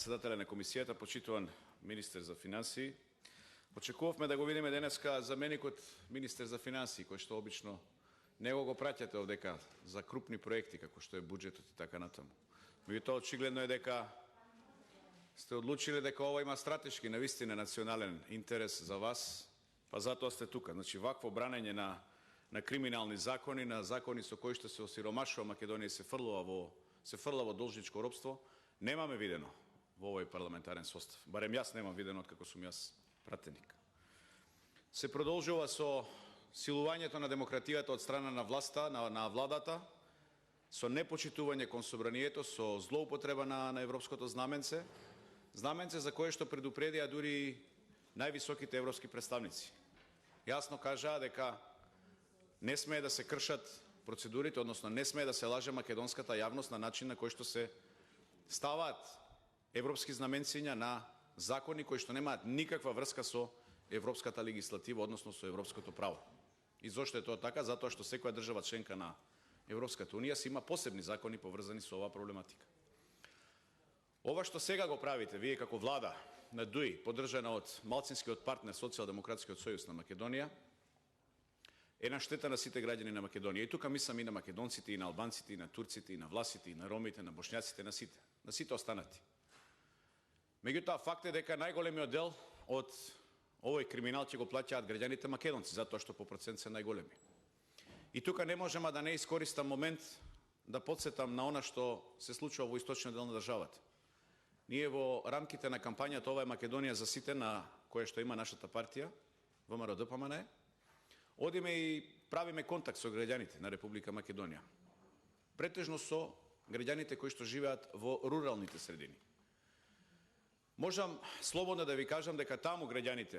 председателя на комисијата, почитуван министер за финансии. Очекувавме да го видиме денеска заменикот министер за финансии, кој што обично него го праќате овдека за крупни проекти, како што е буџетот и така натаму. Меѓутоа, очигледно е дека сте одлучиле дека ова има стратешки, навистина национален интерес за вас, па затоа сте тука. Значи, вакво бранење на криминални закони, на закони со кои што се осиромашува Македонија и се фрла во должничко робство, немаме видено во овој парламентарен состав. Барем јас немам видено откако сум јас пратеник. Се продолжува со силувањето на демократијата од страна на власта, на владата, со непочитување кон собранието, со злоупотреба на европското знаменце за кое што предупредија дури највисоките европски представници. Јасно кажаа дека не смее да се кршат процедурите, односно не смее да се лаже македонската јавност на начин на кој што се ставаат европски знаменциња на закони кои што немаат никаква врска со европската легислатива, односно со европското право. И зошто е тоа така? Затоа што секоја држава членка на Европската унија си има посебни закони поврзани со оваа проблематика. Ова што сега го правите, вие како влада на ДУИ, поддржана од малцинскиот партнер Социјалдемократскиот сојуз на Македонија, е на штета на сите граѓани на Македонија. И тука мислам и на македонците, и на албанците, и на турците, и на власите, и на ромите, на бошњаците, на сите останати. Меѓутоа, факт е дека најголемиот дел од овој криминал ќе го плаќаат граѓаните македонци, затоа што по процент се најголеми. И тука не можам да не искористам момент да подсетам на она што се случува во источниот дел на државата. Ние во рамките на кампањата "Ова е Македонија за сите", на која што има нашата партија, ВМРО-ДПМНЕ, одиме и правиме контакт со граѓаните на Република Македонија. Претежно со граѓаните кои што живеат во руралните средини. Можам слободно да ви кажам дека таму граѓаните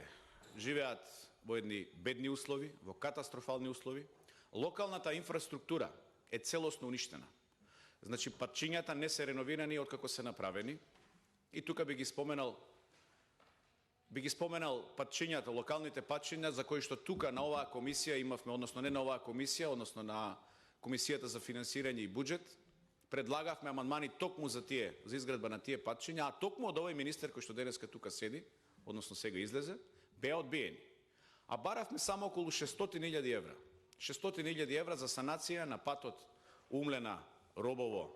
живеат во едни бедни услови, во катастрофални услови. Локалната инфраструктура е целосно уништена. Значи, патчињата не се реновирани откако се направени. И тука би ги споменал патчињата, локалните патчиња, за кои што тука на оваа комисија имавме, односно не на оваа комисија, односно на Комисијата за финансирање и буџет, предлагавме амандмани токму за изградба на тие патчиња, а токму од овој министер кој што денеска тука седи, односно сега излезе, беа одбиени. А баравме само околу 600.000 евра. 600.000 евра за санација на патот Умлена, Робово,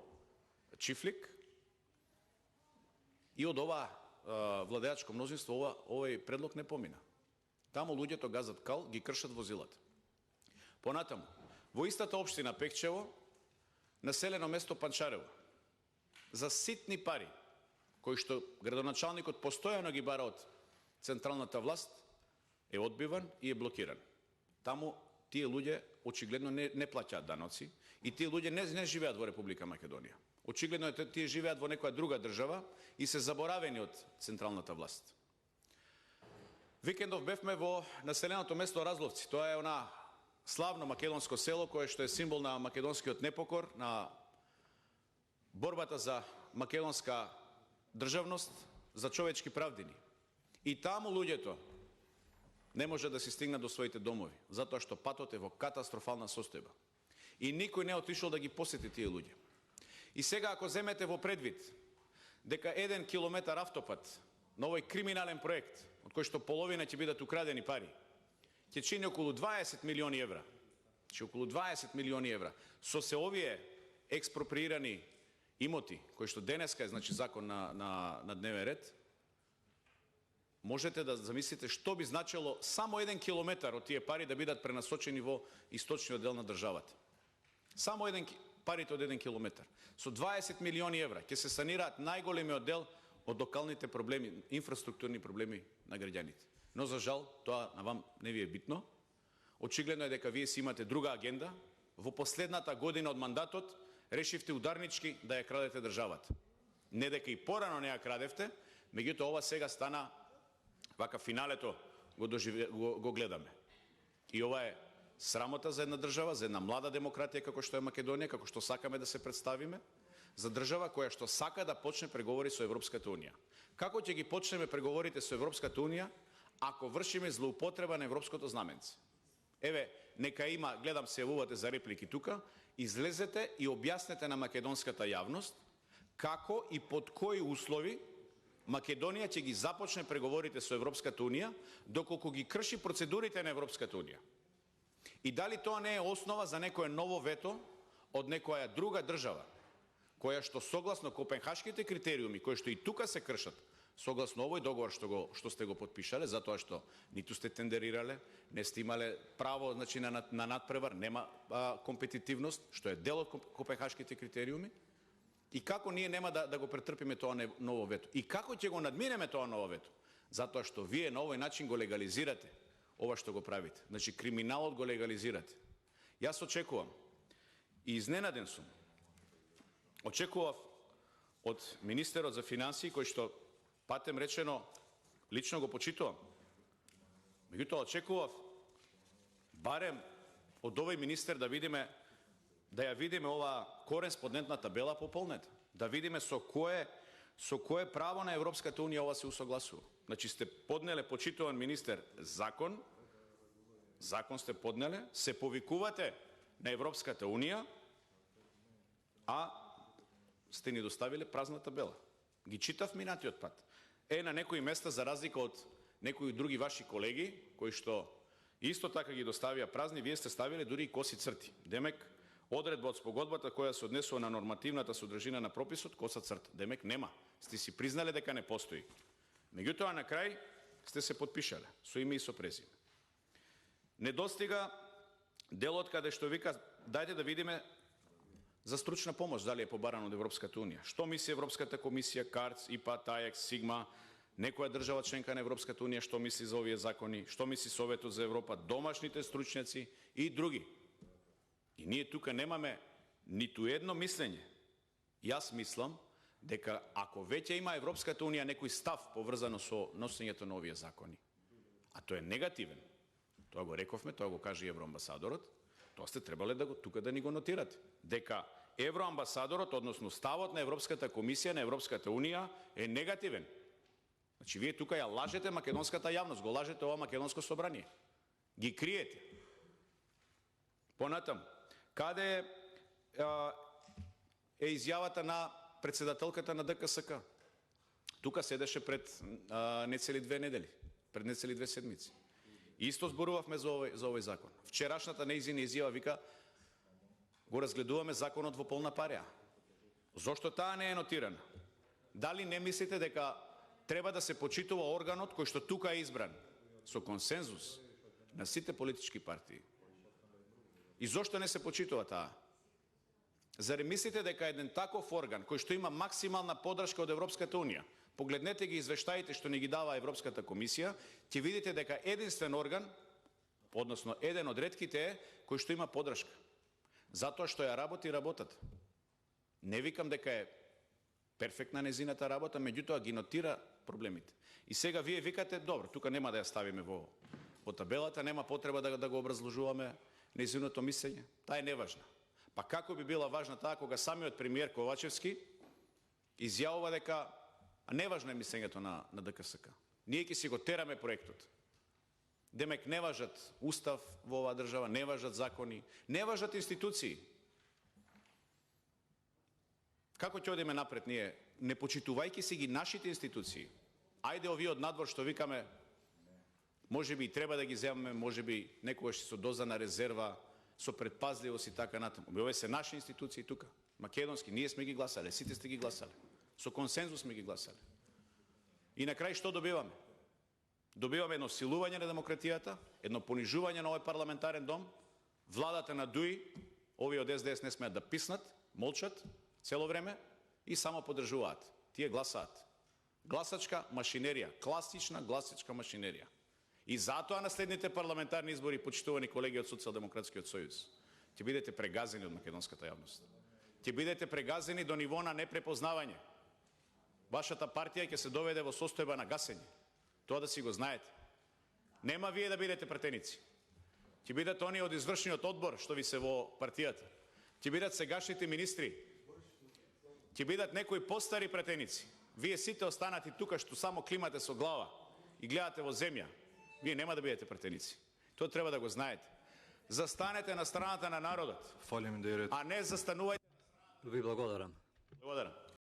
Чифлик. И од ова владеачко мнозинство овој предлог не помина. Таму луѓето газат кал, ги кршат возилата. Понатаму, во истата општина Пекчево, населено место Панчарево, за ситни пари, кои што градоначалникот постојано ги бара од централната власт, е одбиван и е блокиран. Таму тие луѓе очигледно не плаќаат даноци и тие луѓе не живеат во Република Македонија. Очигледно е тие живеат во некоја друга држава и се заборавени од централната власт. Викендов бевме во населеното место Разловци. Тоа е она славно македонско село кое што е символ на македонскиот непокор, на борбата за македонска државност, за човечки правдини. И таму луѓето не може да се стигнат до своите домови, затоа што патот е во катастрофална состојба. И никој не отишол да ги посети тие луѓе. И сега, ако земете во предвид дека 1 километар автопат на овој криминален проект, од кој што половина ќе бидат украдени пари, ќе чини околу 20 милиони евра. Че околу 20 милиони евра. Со се овие експроприирани имоти, кои што денеска е, значи, закон на дневен ред, можете да замислите што би значило само 1 километар од тие пари да бидат пренасочени во источниот дел на државата. Само парите од 1 километар. Со 20 милиони евра ќе се санираат најголемиот дел од локалните проблеми, инфраструктурни проблеми на граѓаните. Но за жал, тоа на вам не ви е битно. Очигледно е дека вие си имате друга агенда. Во последната година од мандатот решивте ударнички да ја крадете државата. Не дека и порано не ја крадевте, меѓутоа ова сега стана вака финалето го гледаме. И ова е срамота за една држава, за една млада демократија како што е Македонија, како што сакаме да се представиме, за држава која што сака да почне преговори со Европската унија. Како ќе ги почнеме преговорите со Европската унија ако вршиме злоупотреба на европското знаменце? Еве, нека има, гледам се јавувате за реплики тука, излезете и објаснете на македонската јавност како и под кои услови Македонија ќе ги започне преговорите со Европската Унија, доколку ги крши процедурите на Европската Унија. И дали тоа не е основа за некое ново вето од некоја друга држава, која што согласно Копенхашките критериуми, кои што и тука се кршат, согласно овој договор што сте го подпишале, затоа што ниту сте тендерирале, не сте имале право, значи, на надпревар, нема компетитивност, што е дел од Копенхашките критериуми, и како ние нема да го претрпиме тоа ново вето? И како ќе го надминеме тоа ново вето? Затоа што вие на овој начин го легализирате ова што го правите. Значи, криминалот го легализирате. Јас очекувам и изненаден сум. Очекував од министерот за финансии, кој што, патем речено, лично го почитувам. Меѓутоа, очекував барем од овој министер да ја видиме ова кореспондентна табела пополнета, да видиме со кое право на Европската Унија ова се усогласува. Значи, сте поднеле, почитуван министер, закон сте поднеле, се повикувате на Европската Унија, а сте ни доставиле празна табела. Ги читав минатиот пат. На некои места, за разлика од некои други ваши колеги, кои што исто така ги доставија празни, вие сте ставиле дури и коси црти. Демек, одредба од спогодбата која се однесува на нормативната содржина на прописот, коса црта. Демек, нема. Сте си признале дека не постои. Меѓутоа, на крај сте се подпишале со име и со презиме. Недостига делот каде што вика, дајте да видиме за стручна помош, дали е побарано од Европската Унија. Што мисли Европската комисија, КАРЦ, ИПА, ТАЕКС, СИГМА, некоја држава членка на Европската Унија, што мисли за овие закони, што мисли Советот за Европа, домашните стручњаци и други. И ние тука немаме ниту едно мислење. Јас мислам дека ако веќе има Европската Унија некој став поврзано со носењето на овие закони, а тој е негативен, тоа го рековме, тоа го каже и евроамбасадорот, тоа сте требале тука да ни го нотирате. Дека евроамбасадорот, односно ставот на Европската комисија, на Европската Унија е негативен. Значи, вие тука ја лажете македонската јавност, го лажете ова македонско собрание. Ги криете. Понатам, каде е изјавата на председателката на ДКСК? Тука седеше пред нецели 2 недели, пред нецели 2 седмици. Исто зборувавме за овој закон. Вчерашната нејзина изјава вика, го разгледуваме законот во полна пареа. Зошто таа не е нотирана? Дали не мислите дека треба да се почитува органот кој што тука е избран со консензус на сите политички партии? И зошто не се почитува таа? Заре мислите дека еден таков орган, кој што има максимална поддршка од Европската Унија, погледнете ги извештаите што ни ги дава Европската комисија, ќе видите дека единствен орган, односно еден од ретките е кој што има поддршка. Затоа што ја работи работата. Не викам дека е перфектна незината работа, меѓутоа ги нотира проблемите. И сега вие викате, добро, тука нема да ја ставиме во табелата, нема потреба да го образложуваме незиното мислење. Таа е неважна. Па како би била важна таа кога самиот премиер Ковачевски изјавува дека неважно е мислењето на ДКСК. Ние ќе си го тераме проектот. Демек не важат устав во оваа држава, не важат закони, не важат институции. Како ќе одиме напред ние, не почитувајќи си ги нашите институции? Ајде овие од надвор што викаме, може би и треба да ги земаме, може би некогаш со доза на резерва, со предпазливост и така натаму. Овие се наши институции тука, македонски, ние сме ги гласале, сите сте ги гласале. Со консензус сме ги гласале. И на крај што добиваме? Добиваме едно силување на демократијата, едно понижување на овој парламентарен дом, владата на ДУИ, овие од СДС не смеат да писнат, молчат цело време и само поддржуваат. Тие гласаат. Гласачка машинерија, класична гласачка машинерија. И затоа на следните парламентарни избори, почитувани колеги од Социјалдемократскиот сојуз, ќе бидете прегазени од македонската јавност. Ќе бидете прегазени до ниво на непрепознавање. Вашата партија ќе се доведе во состојба на гасење. Тоа да си го знаете. Нема вие да бидете пратеници. Ќе бидат они од извршниот одбор што ви се во партијата. Ќе бидат сегашните министри. Ќе бидат некои постари пратеници. Вие сите останати тука што само климате со глава и гледате во земја. Вие нема да бидете пратеници. Тоа треба да го знаете. Застанете на страната на народот. Фалим да е ред. А не застанувајте. Ви благодарам. Благодарам.